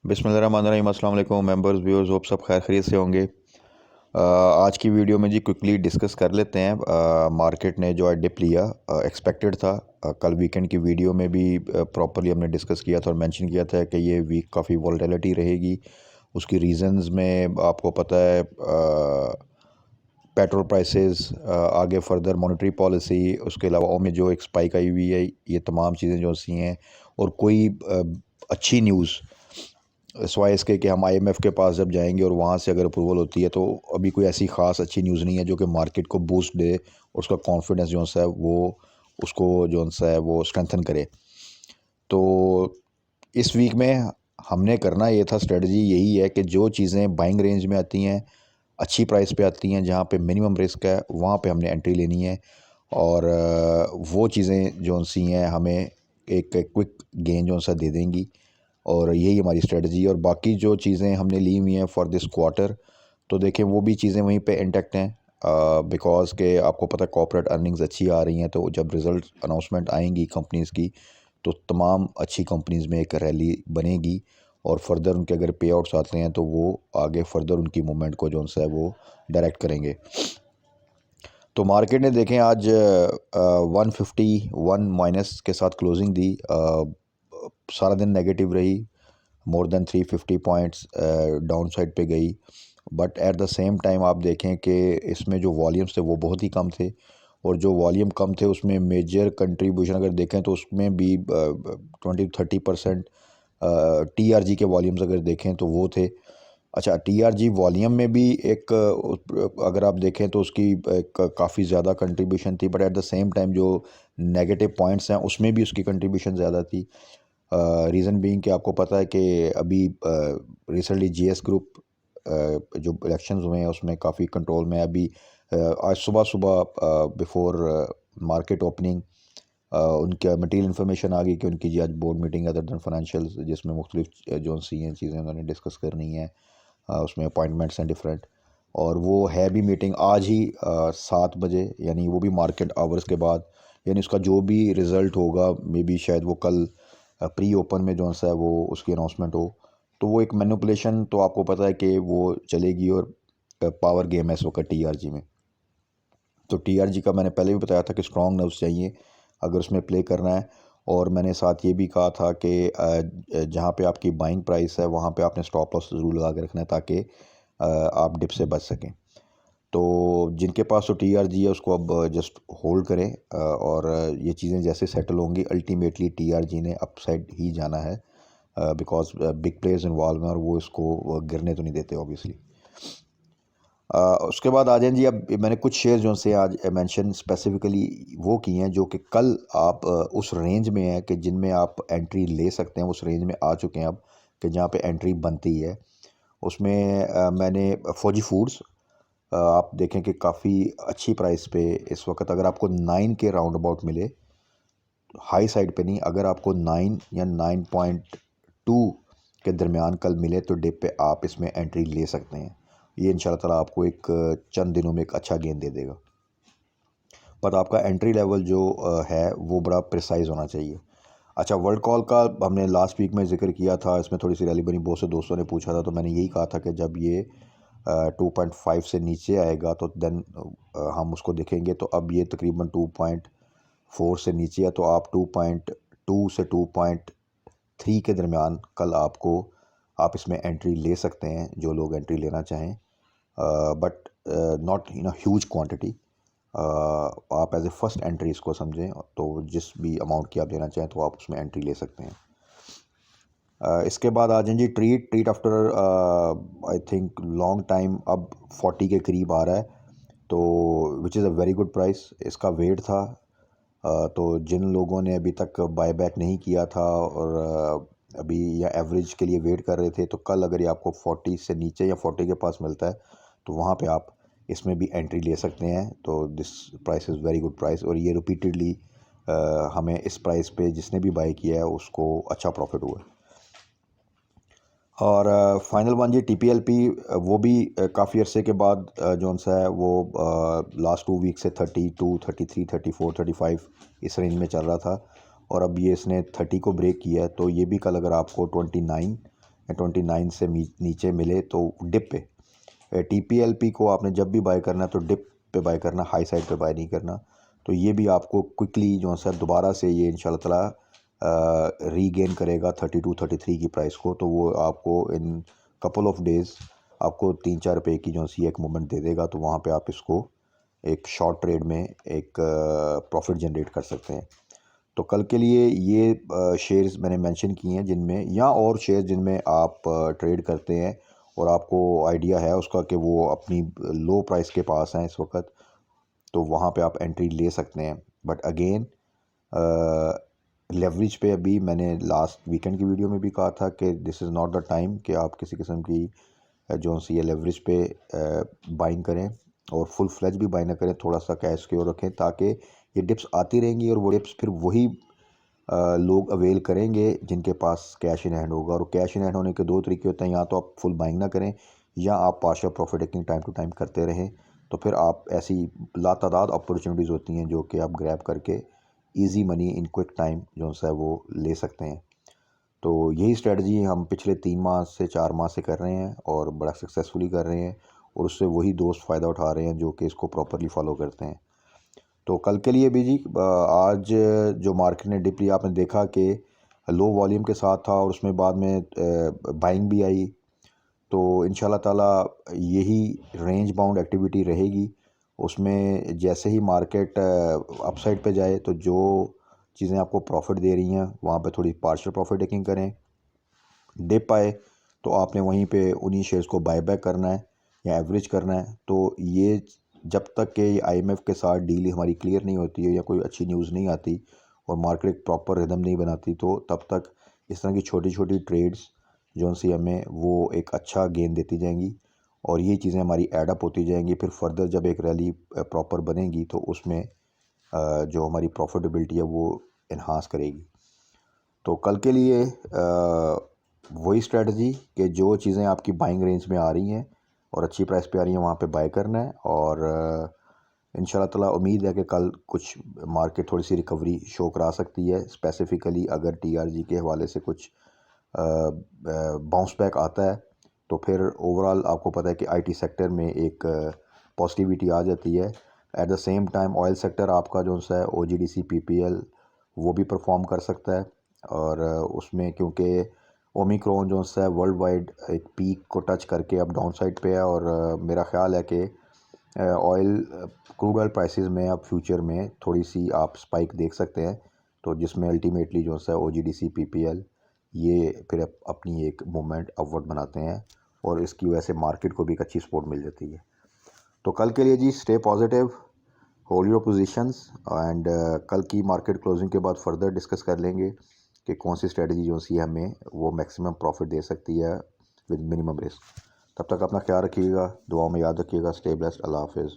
बिस्मिल्लाहिर्रहमानिर्रहीम। अस्सलाम वालेकुम मेंबर्स व्यूअर्स, होप सब खैर खैरियत से होंगे। आज की वीडियो में जी क्विकली डिस्कस कर लेते हैं। मार्केट ने जो है डिप लिया, एक्सपेक्टेड था। कल वीकेंड की वीडियो में भी प्रॉपरली हमने डिस्कस किया था और मेंशन किया था कि ये वीक काफ़ी वॉलेटिलिटी रहेगी। उसकी रीज़न्स में आपको पता है, पेट्रोल प्राइसेस, आगे फर्दर मॉनेटरी पॉलिसी, उसके अलावा और में जो एक स्पाइक आई हुई है, ये तमाम चीज़ें जो सी हैं। और कोई अच्छी न्यूज़ स्वाइस इसके कि हम आईएमएफ के पास जब जाएंगे और वहाँ से अगर अप्रूवल होती है, तो अभी कोई ऐसी ख़ास अच्छी न्यूज़ नहीं है जो कि मार्केट को बूस्ट दे और उसका कॉन्फिडेंस जो सा है वो उसको जो सा है वो स्ट्रेंथन करे। तो इस वीक में हमने करना ये था, स्ट्रेटजी यही है कि जो चीज़ें बाइंग रेंज में आती हैं, अच्छी प्राइस पे आती हैं, जहाँ पे मिनिमम रिस्क है, वहाँ पे हमने एंट्री लेनी है। और वो चीज़ें जो सी हैं हमें एक क्विक गेन जो सा दे देंगी। और यही हमारी स्ट्रेटजी है। और बाकी जो चीज़ें हमने ली हुई हैं फॉर दिस क्वार्टर, तो देखें वो भी चीज़ें वहीं पे इंटैक्ट हैं। बिकॉज़ के आपको पता है कॉर्पोरेट अर्निंग्स अच्छी आ रही हैं, तो जब रिज़ल्ट अनाउंसमेंट आएंगी कंपनीज़ की, तो तमाम अच्छी कंपनीज़ में एक रैली बनेगी। और फर्दर उनके अगर पे आउट्स आते हैं तो वो आगे फर्दर उनकी मूवमेंट को जो सा है वो डायरेक्ट करेंगे। तो मार्केट ने देखें आज 151 माइनस के साथ क्लोजिंग दी। सारा दिन नेगेटिव रही, more than 350 points down side पे गई। But at the same time आप देखें कि इसमें जो वॉल्यूम्स थे वो बहुत ही कम थे। और जो वॉल्यूम कम थे उसमें मेजर कंट्रीब्यूशन अगर देखें तो उसमें भी 20-30% टीआरजी के वॉल्यूम्स अगर देखें तो वो थे। अच्छा, टीआरजी वॉल्यूम में भी एक अगर आप देखें तो उसकी काफ़ी ज़्यादा कंट्रीब्यूशन थी। But at the same time जो नेगेटिव पॉइंट्स हैं उसमें भी उसकी कंट्रीब्यूशन ज़्यादा थी। रीज़न बीइंग कि आपको पता है कि अभी रिसेंटली जीएस ग्रुप जो इलेक्शंस हुए हैं उसमें काफ़ी कंट्रोल में है अभी। आज सुबह सुबह बिफोर मार्केट ओपनिंग उनका मटीरियल इन्फॉर्मेशन आ गई कि उनकी जी आज board meeting other than financial, जिसमें मुख्तलिफ जो सी हैं चीज़ें उन्होंने डिस्कस करनी है। उसमें अपॉइंटमेंट्स हैं डिफरेंट। और वो है भी मीटिंग आज ही 7 बजे, यानी वो भी मार्केट आवर्स के बाद। यानी उसका जो भी रिज़ल्ट होगा मे बी शायद वो कल प्री ओपन में जो सा है वो उसकी अनाउंसमेंट हो। तो वो एक मैनिपुलेशन तो आपको पता है कि वो चलेगी। और पावर गेम है इस वक्त टीआरजी में। तो टीआरजी का मैंने पहले भी बताया था कि स्ट्रॉन्ग नर्व्स चाहिए अगर उसमें प्ले करना है। और मैंने साथ ये भी कहा था कि जहाँ पे आपकी बाइंग प्राइस है वहाँ पे आपने स्टॉप लॉस ज़रूर लगा के रखना है, ताकि आप डिप से बच सकें। तो जिनके पास तो टीआरजी है उसको अब जस्ट होल्ड करें। और ये चीज़ें जैसे सेटल होंगी अल्टीमेटली टीआरजी ने अपसाइड ही जाना है, बिकॉज बिग प्लेयर्स इन्वॉल्व हैं और वो इसको गिरने तो नहीं देते ऑब्वियसली। उसके बाद आ जाएं जी। अब मैंने कुछ शेयर जो से आज मेंशन स्पेसिफिकली वो किए हैं जो कि कल आप उस रेंज में है कि जिनमें आप एंट्री ले सकते हैं, उस रेंज में आ चुके हैं अब कि जहाँ पे एंट्री बनती है। उसमें मैंने फौजी फूड्स, आप देखें कि काफ़ी अच्छी प्राइस पे इस वक्त, अगर आपको 9 के राउंड अबाउट मिले, हाई साइड पे नहीं, अगर आपको 9 या 9.2 के दरमियान कल मिले तो डिप पे आप इसमें एंट्री ले सकते हैं। ये इंशाल्लाह ताला आपको एक चंद दिनों में एक अच्छा गेन दे देगा। पर आपका एंट्री लेवल जो है वो बड़ा प्रिसाइज होना चाहिए। अच्छा, वर्ल्ड कॉल का हमने लास्ट वीक में जिक्र किया था, इसमें थोड़ी सी रैली बनी, बहुत से दोस्तों ने पूछा था। तो मैंने यही कहा था कि जब ये 2.5 से नीचे आएगा तो देन हम उसको देखेंगे। तो अब ये तकरीबन 2.4 से नीचे है, तो आप 2.2 से 2.3 के दरमियान कल आप इसमें एंट्री ले सकते हैं, जो लोग एंट्री लेना चाहें। But not in a huge quantity. आप एज ए फर्स्ट एंट्री इसको समझें, तो जिस भी अमाउंट की आप लेना चाहें तो आप उसमें एंट्री ले सकते हैं। इसके बाद आ जाएं जी treat after I think long time, अब 40 के करीब आ रहा है, तो which is a very good price. इसका वेट था। तो जिन लोगों ने अभी तक बाय बैक नहीं किया था और अभी या एवरेज के लिए वेट कर रहे थे, तो कल अगर ये आपको 40 से नीचे या 40 के पास मिलता है तो वहाँ पे आप इसमें भी एंट्री ले सकते हैं। तो this price is very good price. और ये रिपीटेडली हमें इस प्राइस पे जिसने भी बाय किया है उसको अच्छा प्रॉफिट हुआ है। और फाइनल वन जी टीपीएलपी, वो भी काफ़ी अरसे के बाद जो सा है वो लास्ट 2 वीक से 32, 33, 34, 35 इस रेंज में चल रहा था। और अब ये इसने 30 को ब्रेक किया है, तो ये भी कल अगर आपको 29 या 29 से नीचे मिले तो डिप पे, TPLP को आपने जब भी बाय करना है तो डिप पे बाय करना, हाई साइड पे बाय नहीं करना। तो ये भी आपको क्विकली जो है दोबारा से ये इंशाल्लाह ताला रीगेन करेगा 32-33 की प्राइस को। तो वो आपको इन कपल ऑफ डेज़ आपको 3-4 रुपये की जो सी एक मूवमेंट दे देगा। तो वहाँ पे आप इसको एक शॉर्ट ट्रेड में एक प्रॉफिट जनरेट कर सकते हैं। तो कल के लिए ये शेयर्स मैंने मेंशन किए हैं जिनमें, या और शेयर्स जिनमें आप ट्रेड करते हैं और आपको आइडिया है उसका कि वो अपनी लो प्राइस के पास हैं इस वक्त, तो वहाँ पे आप एंट्री ले सकते हैं। बट अगेन लेवरेज पे अभी मैंने लास्ट वीकेंड की वीडियो में भी कहा था कि this is not the time कि आप किसी किस्म की जो सी लेवरेज पे बाइंग करें, और फुल फ्लेज भी बाई ना करें, थोड़ा सा कैश के और रखें ताकि ये डिप्स आती रहेंगी और वो डिप्स फिर वही लोग अवेल करेंगे जिनके पास कैश इन हैंड होगा। और कैश इन हैंड होने के दो तरीके होते हैं, या तो आप फुल बाइंग ना करें या आप partial profit taking time to time करते रहें। तो फिर आप ऐसी लातादाद अपॉर्चुनिटीज़ होती हैं जो कि आप ग्रैब करके easy money in quick time जो है वो ले सकते हैं। तो यही स्ट्रेटजी हम पिछले 3 माह से 4 माह से कर रहे हैं और बड़ा सक्सेसफुली कर रहे हैं, और उससे वही दोस्त फ़ायदा उठा रहे हैं जो कि इसको प्रॉपरली फॉलो करते हैं। तो कल के लिए भी जी आज जो मार्केट ने डिप लिया, आपने देखा कि लो वॉल्यूम के साथ था और उसमें बाद में बाइंग भी आई। तो इंशाल्लाह ताला यही रेंज बाउंड एक्टिविटी रहेगी। उसमें जैसे ही मार्केट अपसाइड पे जाए तो जो चीज़ें आपको प्रॉफिट दे रही हैं वहाँ पे थोड़ी पार्शियल प्रॉफिट टेकिंग करें। डिप आए तो आपने वहीं पे उन्हीं शेयर्स को बाय बैक करना है या एवरेज करना है। तो ये जब तक कि IMF के साथ डील हमारी क्लियर नहीं होती है या कोई अच्छी न्यूज़ नहीं आती और मार्केट एक प्रॉपर रिदम नहीं बनाती, तो तब तक इस तरह की छोटी छोटी ट्रेड्स जो सी हमें वो एक अच्छा गेन देती जाएंगी और ये चीज़ें हमारी एडअप होती जाएंगी। फिर फर्दर जब एक रैली प्रॉपर बनेगी तो उसमें जो हमारी प्रॉफिटेबिलिटी है वो इन्हांस करेगी। तो कल के लिए वही स्ट्रेटजी कि जो चीज़ें आपकी बाइंग रेंज में आ रही हैं और अच्छी प्राइस पे आ रही हैं वहाँ पे बाय करना है। और इंशाल्लाह ताला उम्मीद है कि कल कुछ मार्केट थोड़ी सी रिकवरी शो करा सकती है, स्पेसिफ़िकली अगर TRG के हवाले से कुछ बाउंस बैक आता है तो फिर ओवरऑल आपको पता है कि IT सेक्टर में एक पॉजिटिविटी आ जाती है। At the same time oil sector आपका जो सा है OGDC PPL वो भी परफॉर्म कर सकता है। और उसमें क्योंकि ओमिक्रॉन जो सा है वर्ल्ड वाइड एक पीक को टच करके अब डाउन साइड पे है, और मेरा ख्याल है कि ऑयल क्रूड ऑयल प्राइसेस में अब फ्यूचर में थोड़ी सी आप स्पाइक देख सकते हैं। तो जिसमें अल्टीमेटली जो सा है OGDC PPL ये फिर अपनी एक मूवमेंट अपवर्ड बनाते हैं और इसकी वजह से मार्केट को भी एक अच्छी सपोर्ट मिल जाती है। तो कल के लिए जी stay positive, hold your positions, and कल की मार्केट क्लोजिंग के बाद फर्दर डिस्कस कर लेंगे कि कौन सी स्ट्रेटजी जो सी हमें वो मैक्सिमम प्रॉफिट दे सकती है विद मिनिमम रिस्क। तब तक अपना ख्याल रखिएगा, दुआओं में याद रखिएगा। स्टे ब्लेस्ड, अल्लाह हाफिज़।